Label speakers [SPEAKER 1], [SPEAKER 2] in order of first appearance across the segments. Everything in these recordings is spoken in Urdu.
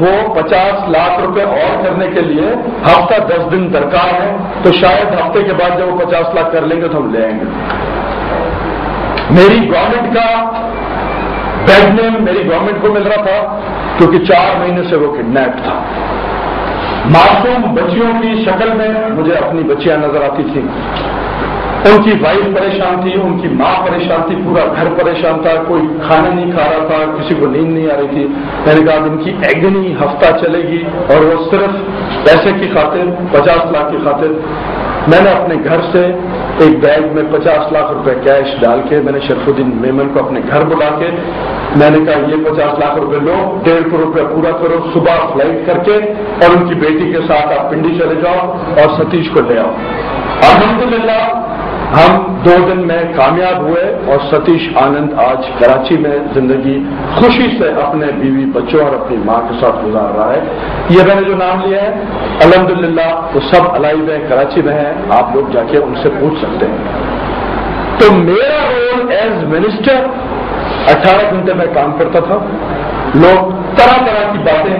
[SPEAKER 1] وہ 50 لاکھ روپے اور کرنے کے لیے ہفتہ 10 دن درکار ہے، تو شاید ہفتے کے بعد جب وہ 50 لاکھ کر لیں گے تو ہم لے آئیں گے۔ میری گورنمنٹ کا بیڈ نیم میری گورنمنٹ کو مل رہا تھا کیونکہ 4 مہینے سے وہ کڈنیپ تھا۔ معصوم بچیوں کی شکل میں مجھے اپنی بچیاں نظر آتی تھیں، ان کی وائف پریشان تھی، ان کی ماں پریشان تھی، پورا گھر پریشان تھا، کوئی کھانا نہیں کھا رہا تھا، کسی کو نیند نہیں آ رہی تھی۔ میں نے کہا ان کی ایگنی ہفتہ چلے گی اور وہ صرف پیسے کی خاطر 50 لاکھ کی خاطر میں نے اپنے گھر سے ایک بیگ میں 50 لاکھ روپے کیش ڈال کے میں نے شرف الدین میمن کو اپنے گھر بلا کے میں نے کہا یہ 50 لاکھ روپے لو، 1.5 کروڑ روپے پورا کرو، صبح فلائٹ کر کے اور ان کی بیٹی کے ساتھ آپ پنڈی چلے جاؤ اور ستیش کو لے آؤ۔ الحمدللہ ہم 2 دن میں کامیاب ہوئے اور ستیش آنند آج کراچی میں زندگی خوشی سے اپنے بیوی بچوں اور اپنی ماں کے ساتھ گزار رہا ہے۔ یہ میں نے جو نام لیا ہے الحمدللہ وہ سب الائیو ہے، کراچی میں ہے، آپ لوگ جا کے ان سے پوچھ سکتے ہیں۔ تو میرا رول ایز منسٹر 18 گھنٹے میں کام کرتا تھا، لوگ طرح طرح کی باتیں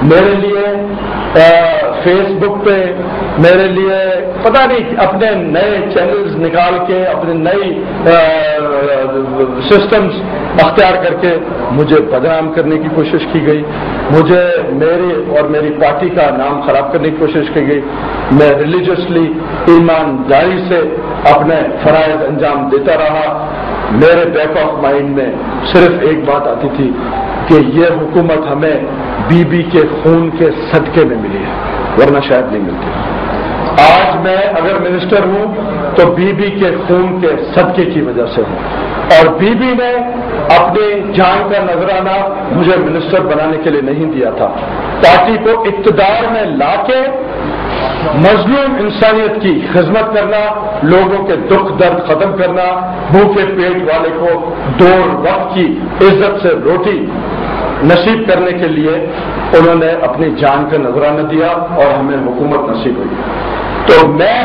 [SPEAKER 1] میرے لیے فیس بک پہ میرے لیے پتہ نہیں اپنے نئے چینلز نکال کے اپنے نئی سسٹمز اختیار کر کے مجھے بدنام کرنے کی کوشش کی گئی، مجھے میری اور میری پارٹی کا نام خراب کرنے کی کوشش کی گئی۔ میں ریلیجسلی ایمانداری سے اپنے فرائض انجام دیتا رہا۔ میرے بیک آف مائنڈ میں صرف ایک بات آتی تھی کہ یہ حکومت ہمیں بی بی کے خون کے صدقے میں ملی ہے، ورنہ شاید نہیں ملتی۔ آج میں اگر منسٹر ہوں تو بی بی کے خون کے صدقے کی وجہ سے ہوں، اور بی بی نے اپنی جان کا نذرانہ مجھے منسٹر بنانے کے لیے نہیں دیا تھا، پارٹی کو اقتدار میں لا کے مظلوم انسانیت کی خدمت کرنا، لوگوں کے دکھ درد ختم کرنا، بھوکے پیٹ والے کو 2 وقت کی عزت سے روٹی نصیب کرنے کے لیے انہوں نے اپنی جان کا نذرانہ دیا اور ہمیں حکومت نصیب ہوئی۔ تو میں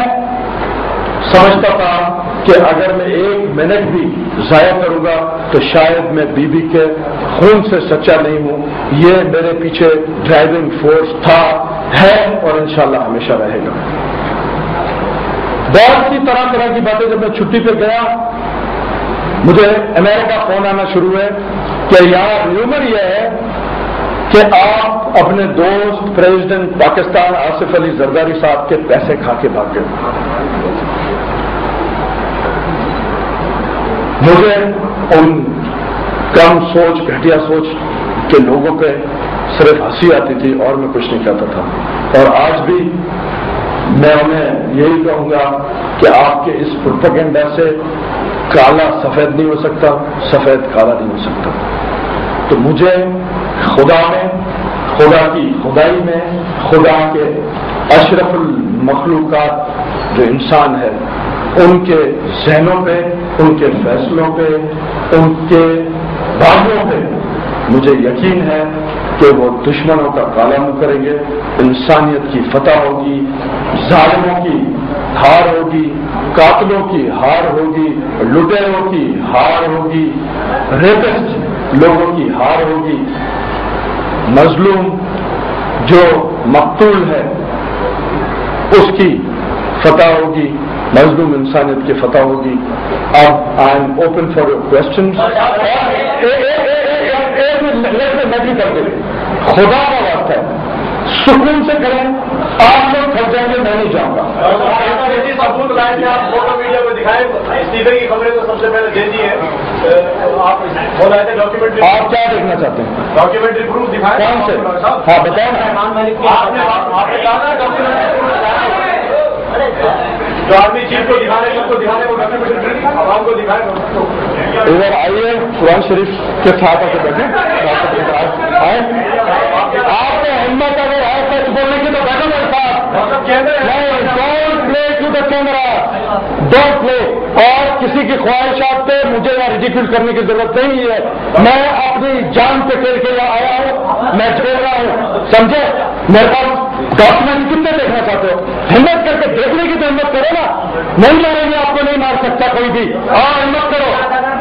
[SPEAKER 1] سمجھتا تھا کہ اگر میں 1 منٹ بھی ضائع کروں گا تو شاید میں بی بی کے خون سے سچا نہیں ہوں۔ یہ میرے پیچھے ڈرائیونگ فورس تھا، ہے اور انشاءاللہ ہمیشہ رہے گا۔ بہت سی طرح طرح کی باتیں جب میں چھٹی پہ گیا مجھے امریکہ فون آنا شروع ہوئے کہ یار ریومر یہ ہے کہ آپ اپنے دوست پریزیڈنٹ پاکستان آصف علی زرداری صاحب کے پیسے کھا کے بھاگ گئے۔ مجھے ان کم سوچ گھٹیا سوچ کے لوگوں پہ صرف ہنسی آتی تھی اور میں کچھ نہیں کہتا تھا، اور آج بھی میں انہیں یہی کہوں گا کہ آپ کے اس پروپیگنڈا سے کالا سفید نہیں ہو سکتا، سفید کالا نہیں ہو سکتا۔ تو مجھے خدا میں، خدا کی خدائی میں، خدا کے اشرف المخلوقات جو انسان ہے ان کے ذہنوں پہ، ان کے فیصلوں پہ، ان کے بازوں پہ مجھے یقین ہے کہ وہ دشمنوں کا کالا منہ کریں گے، انسانیت کی فتح ہوگی، ظالموں کی ہار ہوگی، قاتلوں کی ہار ہوگی، لٹیروں کی ہار ہوگی، ریپسٹ لوگوں کی ہار ہوگی، مظلوم جو مقتول ہے اس کی فتح ہوگی، مظلوم انسانیت کی فتح ہوگی۔ اب I am open for your questions. نہیں کر دیں، خدا کا واسطہ ہے، سکون سے کریں، آپ لوگ تھک جائیں گے، میں نہیں جاؤں گا۔
[SPEAKER 2] ثبوت لائے تھے آپ فوٹو میڈیا میں دکھائے، استعفے کی خبریں تو سب سے پہلے دے دی ہے، آپ بول رہے تھے ڈاکیومنٹری،
[SPEAKER 1] آپ کیا دیکھنا چاہتے ہیں؟
[SPEAKER 2] ڈاکیومنٹری پروف دکھائے
[SPEAKER 1] کون سے؟ ہاں بتائیں نا،
[SPEAKER 2] آپ نے کہا نا ڈاکیومنٹری پروف جو آرمی چیف کو دکھانے کو ڈاکیومنٹری عوام کو دکھائے۔
[SPEAKER 1] ادھر آئیے، قرآن شریف کے ساتھ آ کے بیٹھے، آپ کو ہمت اگر ہے سچ بولنے کی تو بیٹھو میرے ساتھ، don't play to the camera, don't play, اور کسی کی خواہشات پہ مجھے یہاں ریڈیکیول کرنے کی ضرورت نہیں ہے۔ میں اپنی جان پہ کھیل کے یہاں آیا ہوں، میں کھیل رہا ہوں، سمجھے؟ میرے پاس ڈاکومنٹ کتنے دیکھنا چاہتے ہو؟ ہمت کر کے دیکھنے کی تو ہمت کرو نا، نہیں ماریں گے آپ کو، نہیں مار سکتا کوئی بھی، ہاں ہمت کرو،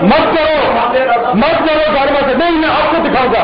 [SPEAKER 1] مت کرو ظالموں سے، نہیں میں آپ کو دکھاؤں گا۔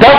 [SPEAKER 1] 10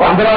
[SPEAKER 1] 15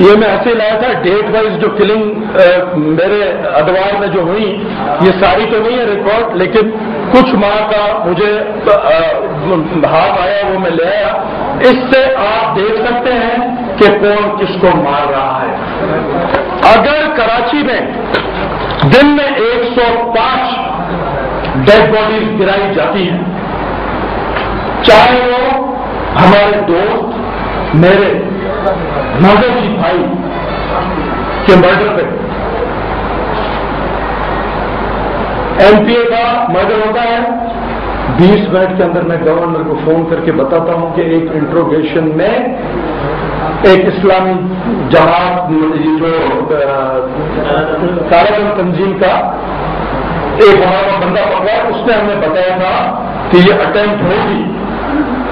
[SPEAKER 1] یہ میں ایسے لایا تھا ڈیٹ وائز جو کلنگ میرے ادوار میں جو ہوئی یہ ساری تو نہیں ہے ریکارڈ، لیکن کچھ ماہ کا مجھے ہاتھ آیا وہ میں لے آیا. اس سے آپ دیکھ سکتے ہیں کہ کون کس کو مار رہا ہے. اگر کراچی میں دن میں 105 ڈیڈ باڈیز گرائی جاتی ہیں، چاہے وہ ہمارے دوست میرے مذہبی بھائی کے مرڈر پہ، ایم پی اے کا مرڈر ہوتا ہے 20 منٹ کے اندر میں گورنر کو فون کر کے بتاتا ہوں کہ ایک انٹروگیشن میں ایک اسلامی جماعت جو طالبان تنظیم کا ایک ہمارا بندہ پکڑا، اس نے ہمیں بتایا تھا کہ یہ اٹیمپٹ ہوگی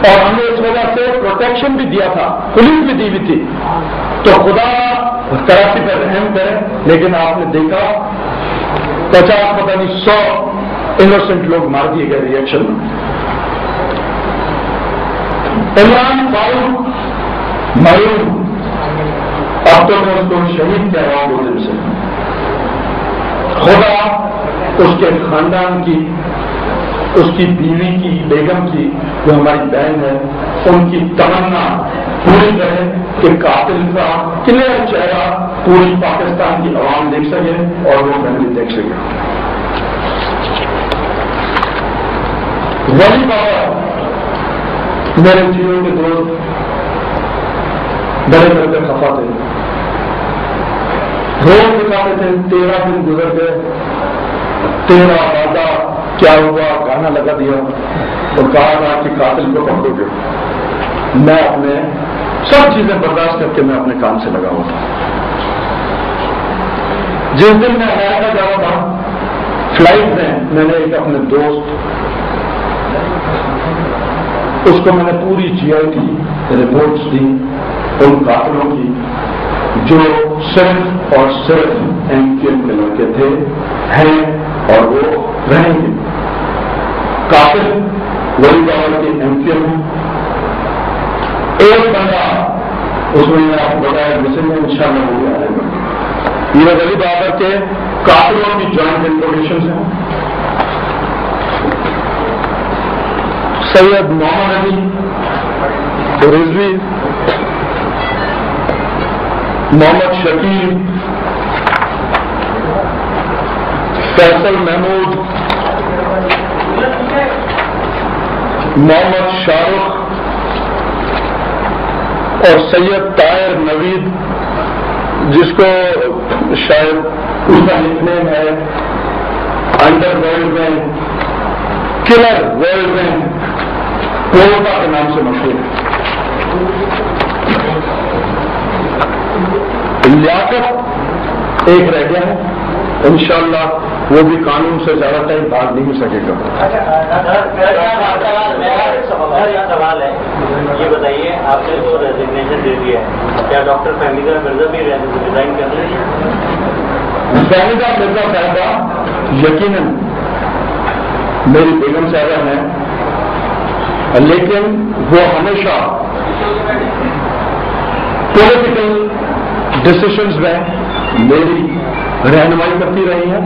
[SPEAKER 1] اور ہم نے اس وجہ سے پروٹیکشن بھی دیا تھا، پولیس بھی دی ہوئی تھی. تو خدا کراچی پر رحم کرے، لیکن آپ نے دیکھا 50 پتہ نہیں 100 انوسنٹ لوگ مار دیے گئے ریئیکشن میں. عمران فاروق معلوم اب تو میں اس کو شہید کہہ رہا ہوں 2 دن سے. خدا اس کے خاندان کی، اس کی بیوی کی، بیگم کی جو ہماری بہن ہے، ان کی تمنا پوری کرے کہ قاتل کا کلیئر چہرہ پوری پاکستان کی عوام دیکھ سکے اور وہ فیملی دیکھ سکے. ولی بابا میرے جیو کے دوست بڑے بڑے خفا تھے، روز دکھاتے تھے 13 دن گزر گئے، 13 وعدہ کیا ہوا، گانا لگا دیا اور کہا تھا کہ قاتل کو پکڑو گے. میں اپنے سب چیزیں برداشت کر کے میں اپنے کام سے لگا ہوا تھا. جس دن میں امریکہ جا رہا تھا فلائٹ میں نے ایک اپنے دوست، اس کو میں نے پوری جی آئی کی رپورٹس دی ان قاتلوں کی جو صرف اور صرف ایم کیو ایم کے لڑکے تھے، ہیں اور وہ رہیں گے. قاتل ولی بابر کے ایم کیو ایم، ایک بندہ اس میں نے آپ کو بتایا جسے میں انشاءاللہ وہ بھی آئے گا. یہ ولی بابر کے قاتلوں کی جوائنٹ انفارمیشن ہیں. سید محمد علی رضوی، محمد شکیل، فیصل محمود، محمد شاہ رخ اور سید طاہر نوید، جس کو شاید اس کا نک نیم ہے انڈر ورلڈ میں، کلر ورلڈ میں، کورونا کے نام سے مشہور ہے. لیاقت ایک رہ گیا ہے، انشاءاللہ وہ بھی قانون سے زیادہ ٹائم بھاگ نہیں سکے گا.
[SPEAKER 3] میرا سوال ہے، یہ بتائیے آپ نے جو ریزگنیشن دے دی ہے، کیا ڈاکٹر فہمیدہ مرزا بھی ریزائن کر رہی ہے؟
[SPEAKER 1] فہمیدہ مرزا صاحبہ یقیناً میری بیگم صاحبہ ہیں، لیکن وہ ہمیشہ پولیٹیکل ڈسیشنز میں میری رہنمائی کرتی رہی ہیں،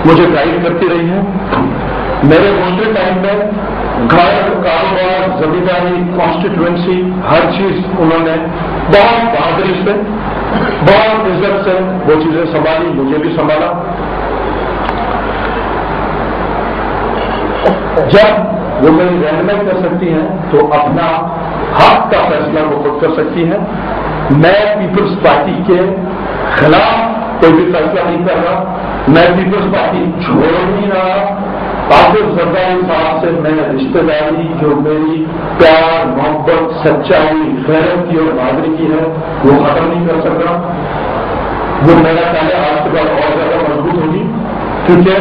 [SPEAKER 1] مجھے گائیڈ کرتی رہی ہیں. میرے دوسرے ٹائم میں گھر، کاروبار، زمینداری، کانسٹیٹوئنسی، ہر چیز انہوں نے بہت بہادری سے، بہت عزت سے وہ چیزیں سنبھالی، مجھے بھی سنبھالا. جب وہ میری رہنمائی کر سکتی ہیں تو اپنا حق کا فیصلہ وہ خود کر سکتی ہیں. میں پیپلز پارٹی کے خلاف کوئی بھی فیصلہ نہیں کر رہا، میں پیپلز پارٹی چھوڑ نہیں رہا. آصف زرداری صاحب سے میں رشتہ داری جو میری پیار، محبت، سچائی، غیرت کی اور بہادری کی ہے وہ ختم نہیں کر سکتا. وہ میرا پہلے آج کے بعد اور زیادہ مضبوط ہوگی، کیونکہ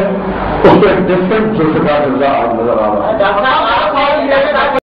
[SPEAKER 1] اس کو ایک ڈفرنٹ ذوالفقار مرزا آج نظر آ رہا ہے.